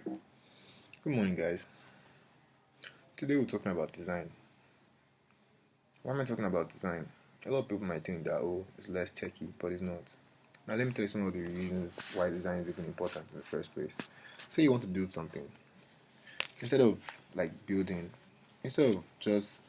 Good morning, guys. Today we're talking about design. Why am I talking about design? A lot of people might think that, it's less techy, but it's not. Now, let me tell you some of the reasons why design is even important in the first place. Say you want to build something. Instead of instead of just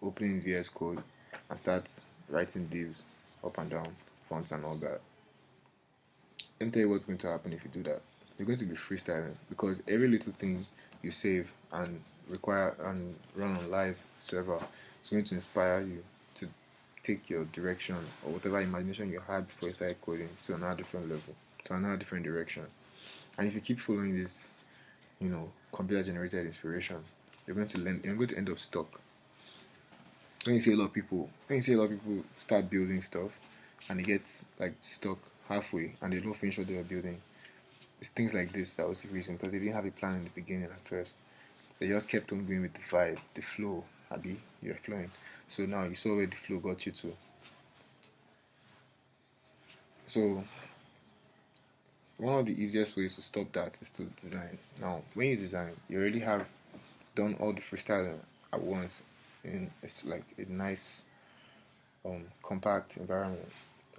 opening VS Code and start writing divs up and down, fonts and all that, let me tell you what's going to happen if you do that. You're going to be freestyling because every little thing you save and require and run on live server is going to inspire you to take your direction or whatever imagination you had before you started coding to another different level, to another different direction. And if you keep following this, computer generated inspiration, you're going to end up stuck. When you see a lot of people start building stuff and they get like stuck halfway and they don't finish what they were building, it's things like this that was the reason, because they didn't have a plan in the beginning at first. They just kept on going with the vibe, the flow. Abi, you're flowing. So now you saw where the flow got you to. So one of the easiest ways to stop that is to design. Now, when you design, you already have done all the freestyling at once in it's like a nice, compact environment,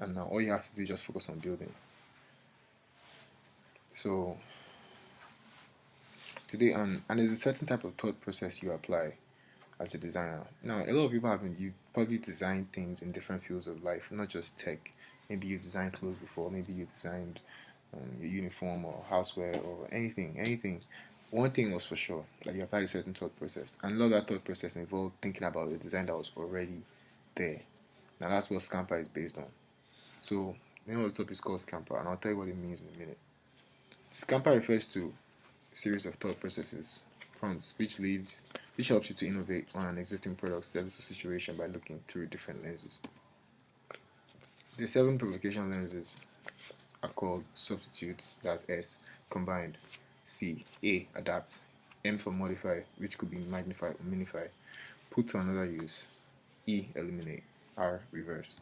and now all you have to do is just focus on building. So today, and there's a certain type of thought process you apply as a designer. Now, a lot of people haven't. You probably design things in different fields of life, not just tech. Maybe you designed clothes before. Maybe you designed your uniform or houseware or anything. One thing was for sure, like you applied a certain thought process, and a lot of that thought process involved thinking about the design that was already there. Now that's what Scamper is based on. So the name of the topic is called Scamper, and I'll tell you what it means in a minute. Scamper refers to a series of thought processes, prompts, which helps you to innovate on an existing product, service, or situation by looking through different lenses. The 7 provocation lenses are called substitute, that's S, combined, C, A, adapt, M for modify, which could be magnify or minify, put to another use, E, eliminate, R, reverse.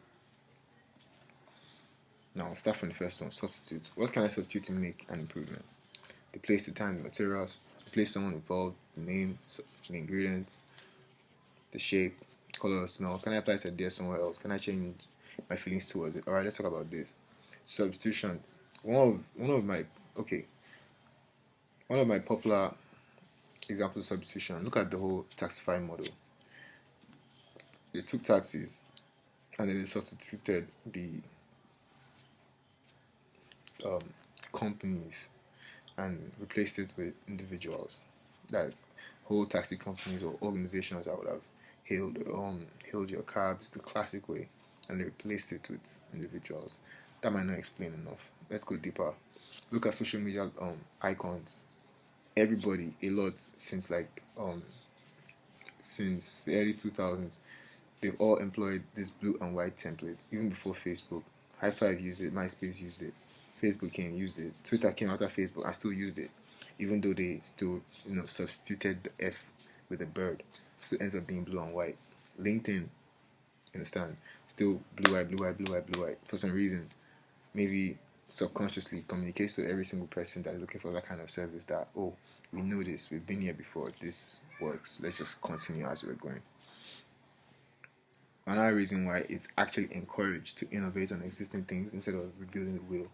Now, I'll start from the first one, substitute. What can I substitute to make an improvement? The place, the time, the materials, the place someone involved, the name, the ingredients, the shape, color, or smell. Can I apply this idea somewhere else? Can I change my feelings towards it? Alright, let's talk about this. Substitution. One of my popular examples of substitution. Look at the whole Taxify model. They took taxis and then they substituted the companies and replaced it with individuals. That whole taxi companies or organizations that would have hailed your cabs the classic way, and they replaced it with individuals. That might not explain enough. Let's go deeper. Look at social media icons. Everybody, a lot since the early 2000s, they've all employed this blue and white template. Even before Facebook, High Five used it, MySpace used it, Facebook came used it, Twitter came after Facebook and still used it, even though they still substituted the F with a bird, still ends up being blue and white. LinkedIn, you understand, still blue white, blue white, blue white, blue white. For some reason, maybe subconsciously communicates to every single person that is looking for that kind of service that, we know this, we've been here before, this works, let's just continue as we're going. Another reason why it's actually encouraged to innovate on existing things instead of rebuilding the wheel.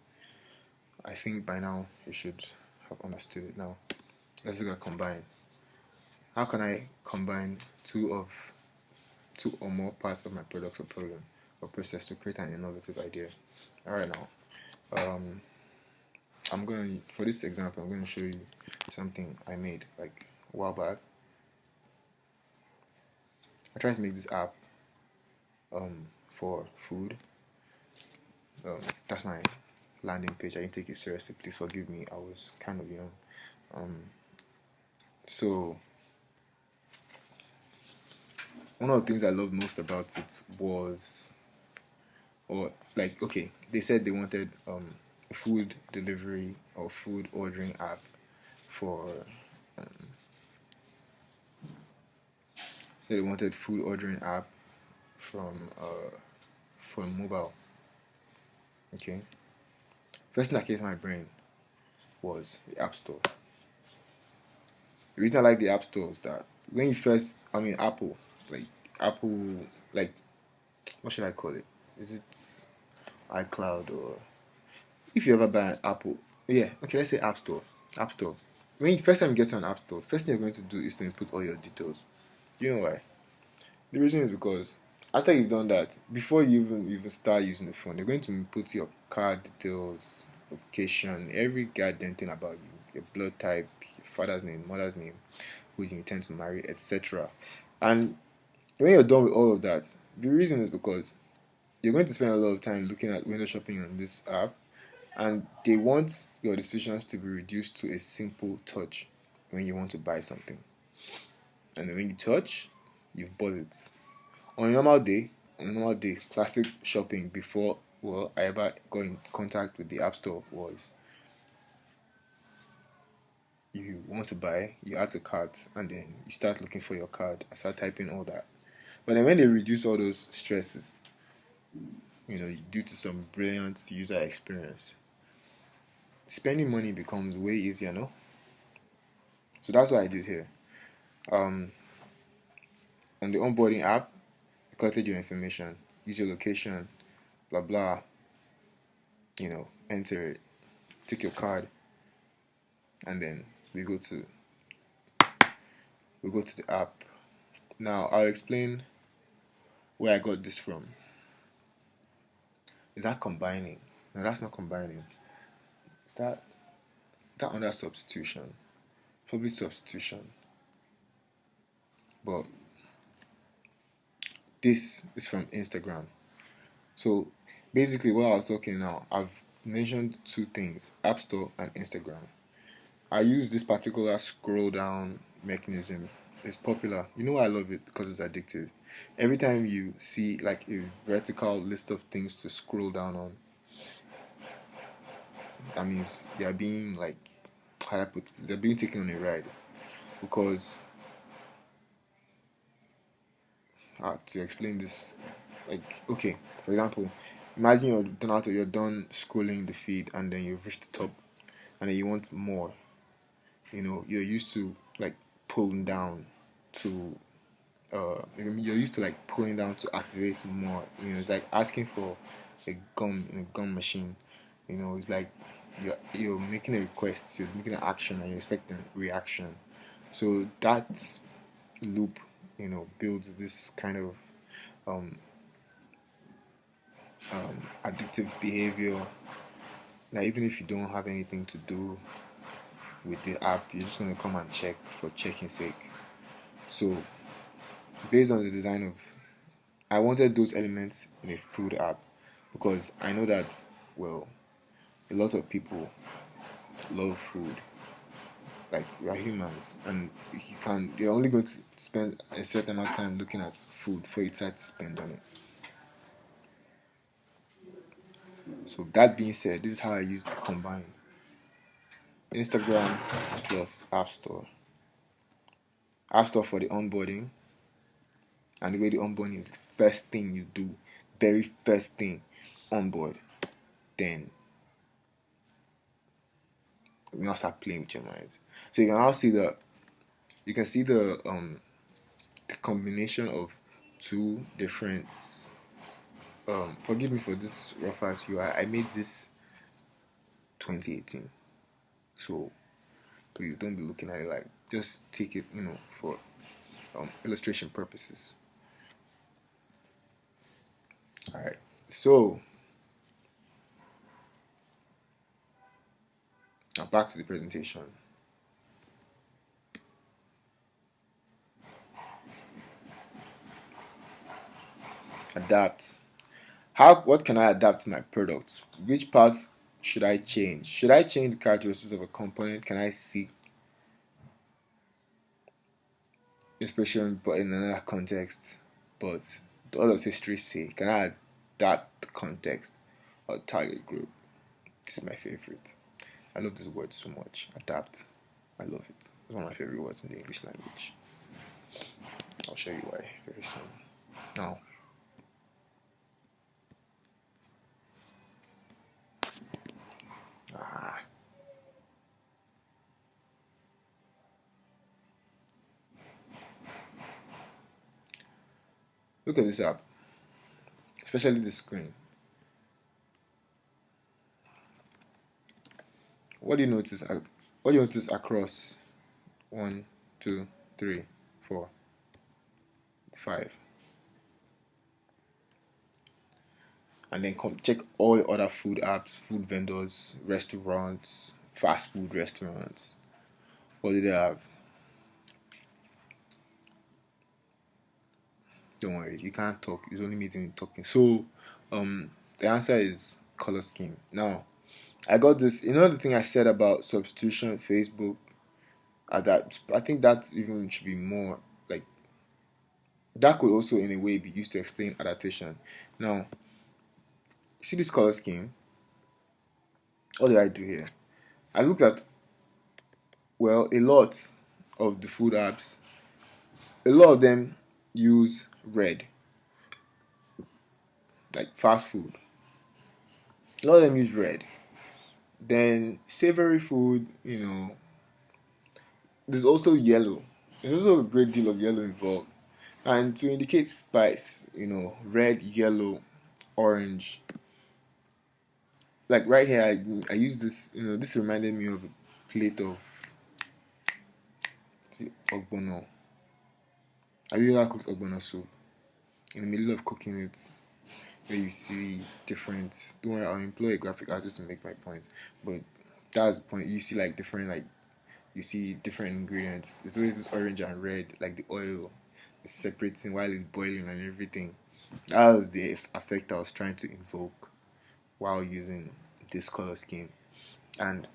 I think by now you should have understood it. Now, let's look at combine. How can I combine two or more parts of my product or problem or process to create an innovative idea? Alright, now, for this example, I'm going to show you something I made like a while back. I tried to make this app for food. That's my landing page. I didn't take it seriously. Please forgive me. I was kind of young. So one of the things I loved most about it was, they said they wanted a food delivery or food ordering app for. They wanted food ordering app from for mobile. Okay. First thing that came to my brain was the App Store. The reason I like the App Store is that when you first, I mean, like Apple, like, what should I call it? Is it iCloud, or if you ever buy an Apple, yeah, okay, let's say App Store. App Store. When you first time you get to an App Store, first thing you're going to do is to input all your details. You know why? The reason is because after you've done that, before you even start using the phone, you're going to input your card details, location, every goddamn thing about you, your blood type, your father's name, mother's name, who you intend to marry, etc. And when you're done with all of that, the reason is because you're going to spend a lot of time looking at window shopping on this app, and they want your decisions to be reduced to a simple touch when you want to buy something. And then when you touch, you've bought it. On a normal day, classic shopping before, well, I ever got in contact with the App Store was you want to buy, you add to cart, and then you start looking for your card and start typing all that. But then when they reduce all those stresses, due to some brilliant user experience, spending money becomes way easier, no? So that's what I did here. Um, on the onboarding app, you collected your information, use your location, blah blah, enter it, take your card, and then we go to the app. Now I'll explain where I got this from. Is that combining? No, that's not combining. Is that under substitution? Probably substitution. But this is from Instagram. So basically what I was talking now, I've mentioned two things, App Store and Instagram. I use this particular scroll down mechanism. It's popular. You know why I love it? Because it's addictive. Every time you see like a vertical list of things to scroll down on, that means they are being like, how do I put it? They're being taken on a ride. Because to explain this, like, okay, for example, imagine you're done scrolling the feed, and then you've reached the top, and then you want more. You're used to like pulling down to you're used to like pulling down to activate more. It's like asking for a gum in a gum machine. It's like you're making a request, you're making an action, and you're expecting reaction. So that loop, builds this kind of um, addictive behavior. Now, even if you don't have anything to do with the app, you're just gonna come and check for checking sake. So, based on the design of, I wanted those elements in a food app because I know that, well, a lot of people love food. Like, we are humans, and you're only going to spend a certain amount of time looking at food before you decide to spend on it. So that being said, this is how I use to combine Instagram plus App Store. App Store for the onboarding, and the way the onboarding is the first thing you do, very first thing, onboard. Then you now start playing with your mind. So you can see the combination of two different. Forgive me for this rough ass UI. I made this 2018, so please don't be looking at it like, just take it, for illustration purposes. All right, so now back to the presentation. Adapt. What can I adapt to my product? Which parts should I change? Should I change the characteristics of a component? Can I see inspiration but in another context? But what does history say? Can I adapt the context or target group? This is my favorite. I love this word so much. Adapt. I love it. It's one of my favorite words in the English language. I'll show you why very soon. Now, Look at this app, especially the screen. What do you notice? What do you notice across 1, 2, 3, 4, 5, and then check all the other food apps, food vendors, restaurants, fast food restaurants. What do they have? Don't worry, you can't talk. It's only me talking. So, the answer is color scheme. Now, I got this. You know the thing I said about substitution, Facebook, I think that even should be more like that could also in a way be used to explain adaptation. Now, see this color scheme. What did I do here? I looked at a lot of the food apps. A lot of them use red, like fast food. A lot of them use red. Then savory food, there's also yellow. There's also a great deal of yellow involved. And to indicate spice, red, yellow, orange. Like right here, I use this, this reminded me of a plate of ogbono. I really like cooked ogbono soup. In the middle of cooking it, where you see different, don't worry, I'll employ a graphic artist to make my point. But that's the point. You see like different, you see different ingredients. There's always this orange and red, like the oil is separating while it's boiling and everything. That was the effect I was trying to invoke while using this color scheme. And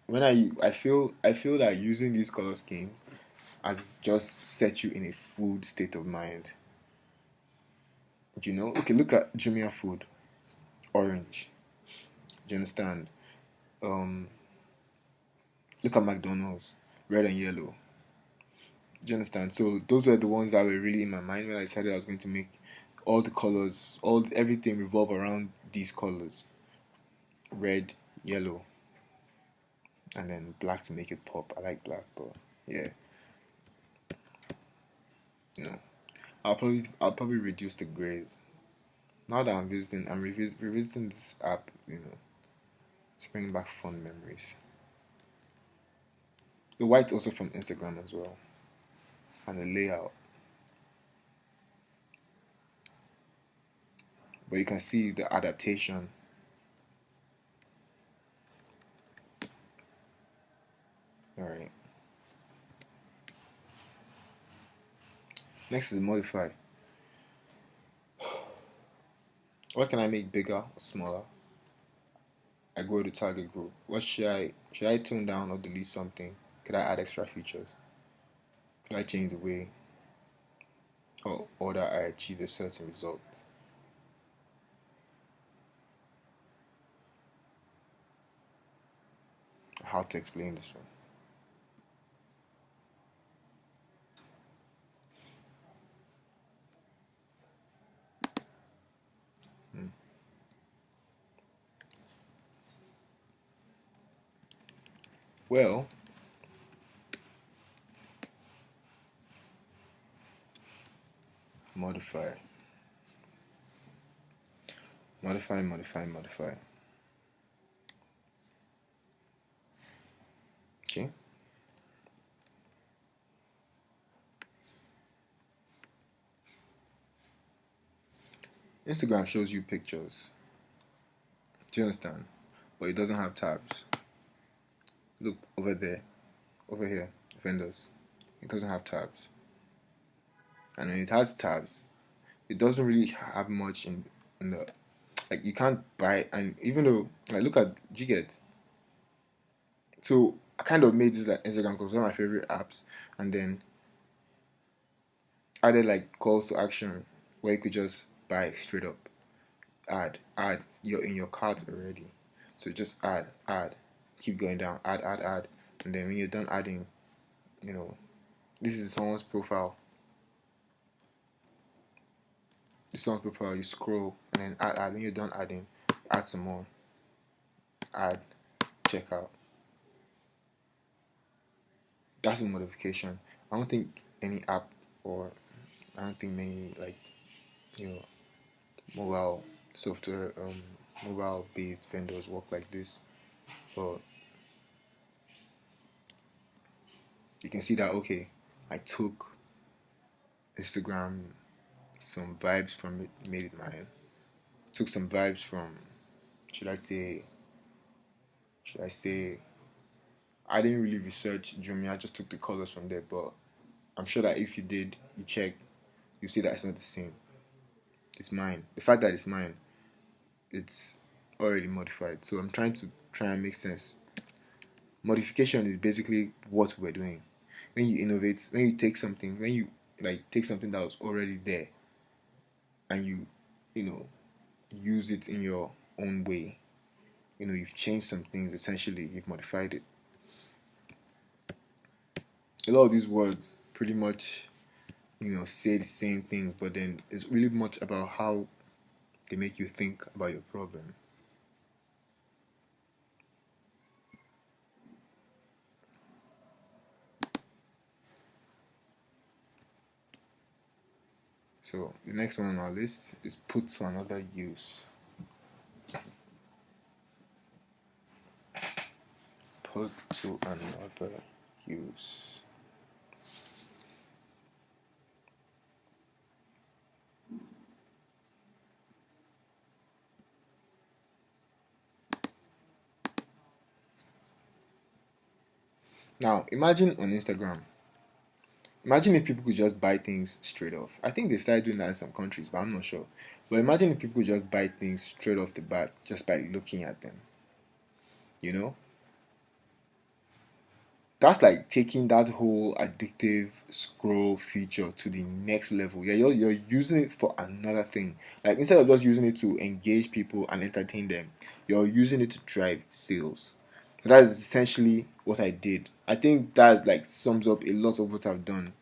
when I feel that using these color schemes has just set you in a food state of mind. Okay, look at Jumia food, orange. Do you understand? Um, Look at McDonald's, red and yellow. Do you understand? So those were the ones that were really in my mind when I decided I was going to make all the colors, everything revolve around these colors: red, yellow, and then black to make it pop. I like black, but yeah, you know, I'll probably reduce the grays. Now that I'm revisiting this app. It's bringing back fond memories. The white also from Instagram as well, and the layout. But you can see the adaptation. All right. Next is modify. What can I make bigger or smaller? I go to target group. What should I tone down or delete something? Could I add extra features? Could I change the way or order I achieve a certain result? How to explain this one? Hmm. Well, modify, modify, modify, modify. Okay. Instagram shows you pictures. Do you understand? But it doesn't have tabs. Look over there, over here, vendors. It doesn't have tabs. And when it has tabs, it doesn't really have much in the like you can't buy. And even though like look at Gget. So I kind of made this like Instagram because one of my favorite apps, and then added like calls to action where you could just buy straight up. Add. You're in your cart already. So just add. Keep going down, add. And then when you're done adding, you know, this is someone's profile. This is someone's profile, you scroll and then add. When you're done adding, add some more. Add, check out. That's a modification. I don't think any app or I don't think many like you know, mobile software, mobile based vendors work like this. But you can see that, okay, I took Instagram, some vibes from it, made it mine. Took some vibes from, should I say, should I say, I didn't really research Jumia, I just took the colors from there. But I'm sure that if you did, you check, you see that it's not the same. It's mine. The fact that it's mine, it's already modified. So I'm trying to try and make sense. Modification is basically what we're doing. When you innovate, when you take something, when you like take something that was already there and you know, use it in your own way. You've changed some things, essentially, you've modified it. A lot of these words pretty much, say the same things, but then it's really much about how they make you think about your problem. So the next one on our list is put to another use. Put to another use. Now, imagine on Instagram. Imagine if people could just buy things straight off. I think they started doing that in some countries, but I'm not sure. But imagine if people could just buy things straight off the bat just by looking at them. You know? That's like taking that whole addictive scroll feature to the next level. Yeah, you're using it for another thing. Like instead of just using it to engage people and entertain them, you're using it to drive sales. That is essentially what I did. I think that like sums up a lot of what I've done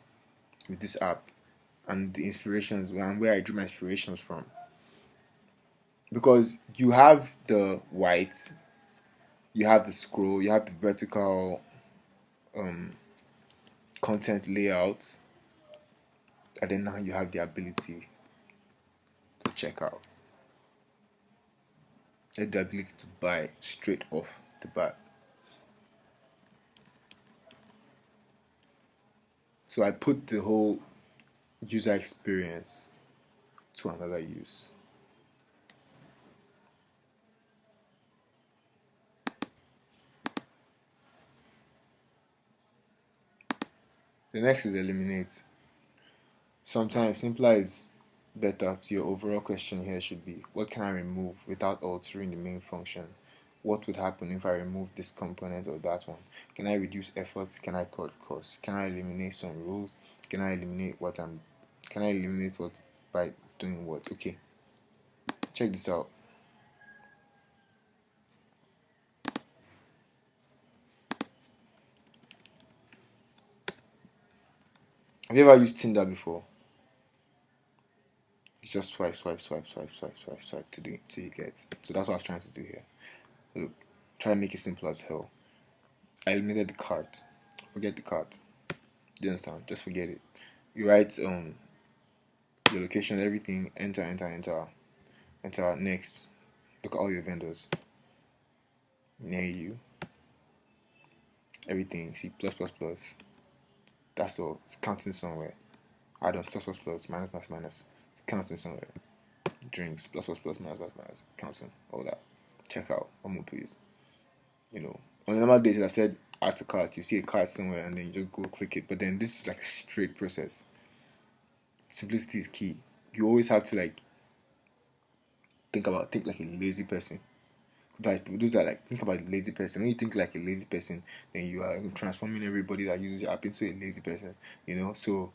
with this app and the inspirations and where I drew my inspirations from. Because you have the white, you have the scroll, you have the vertical um, content layout, and then now you have the ability to check out. You have the ability to buy straight off the bat. So I put the whole user experience to another use. The next is eliminate. Sometimes simpler is better. To your overall question here should be, what can I remove without altering the main function? What would happen if I remove this component or that one? Can I reduce efforts? Can I cut costs? Can I eliminate some rules? Can I eliminate what by doing what? Okay, check this out. Have you ever used Tinder before? It's just swipe, swipe, swipe, swipe, swipe, swipe, swipe till you get. So that's what I was trying to do here. Look, try to make it simple as hell. I eliminated the cart. Forget the cart. Do you understand? Just forget it. You write your location, everything, enter, enter, enter, enter, next. Look at all your vendors near you. Everything. See plus plus plus. That's all. It's counting somewhere. Add-ons plus plus plus, minus minus minus. It's counting somewhere. Drinks plus plus plus, minus minus minus. Counting. All that. Check out. One more please. On a normal days I said add to cart. You see a cart somewhere and then you just go click it. But then this is like a straight process. Simplicity is key. You always have to like think like a lazy person. Like those are like think about a lazy person. When you think like a lazy person, then you are transforming everybody that uses your app into a lazy person. So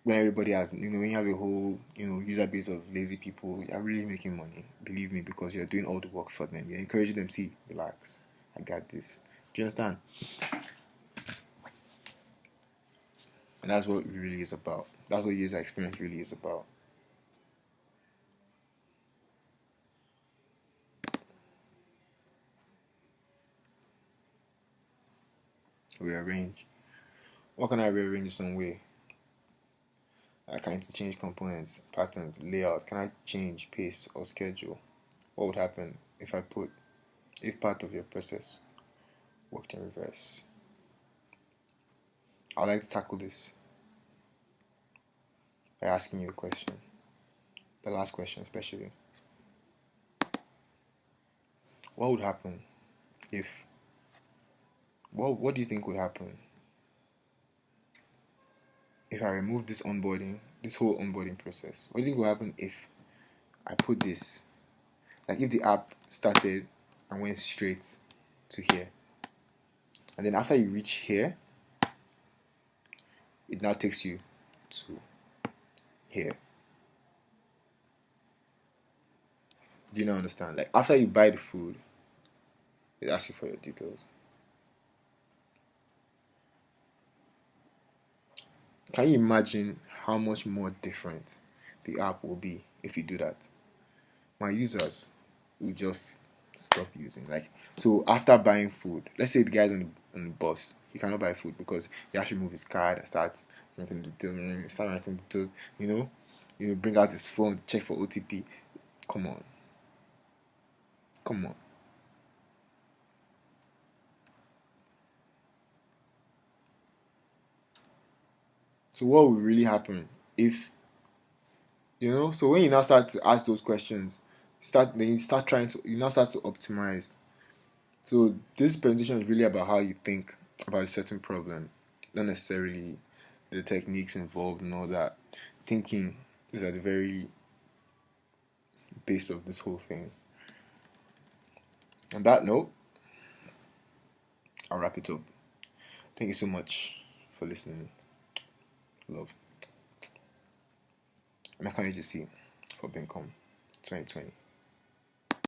when everybody has when you have a whole user base of lazy people, you're really making money. Believe me, because you're doing all the work for them. You're encouraging them. See, relax. I got this. Do you understand? And that's what it really is about. That's what user experience really is about. Rearrange. What can I rearrange some way? Can I interchange components, patterns, layout? Can I change pace or schedule? What would happen if part of your process worked in reverse? I'd like to tackle this by asking you a question. The last question, especially. What would happen if. What do you think would happen if I remove this whole onboarding process? What do you think will happen if I put this, like if the app started and went straight to here, and then after you reach here, it now takes you to here? Do you not understand? Like after you buy the food, it asks you for your details. Can you imagine how much more different the app will be if you do that? My users will just stop using. Like, so after buying food, let's say the guy's on the bus, he cannot buy food because he has to move his card and start writing the details, bring out his phone to check for OTP. Come on. Come on. So what will really happen if, so when you now start to ask those questions, you now start to optimize. So this presentation is really about how you think about a certain problem, not necessarily the techniques involved and all that. Thinking is at the very base of this whole thing. On that note, I'll wrap it up. Thank you so much for listening. Love. I'm Onyejesi for Bincom 2020.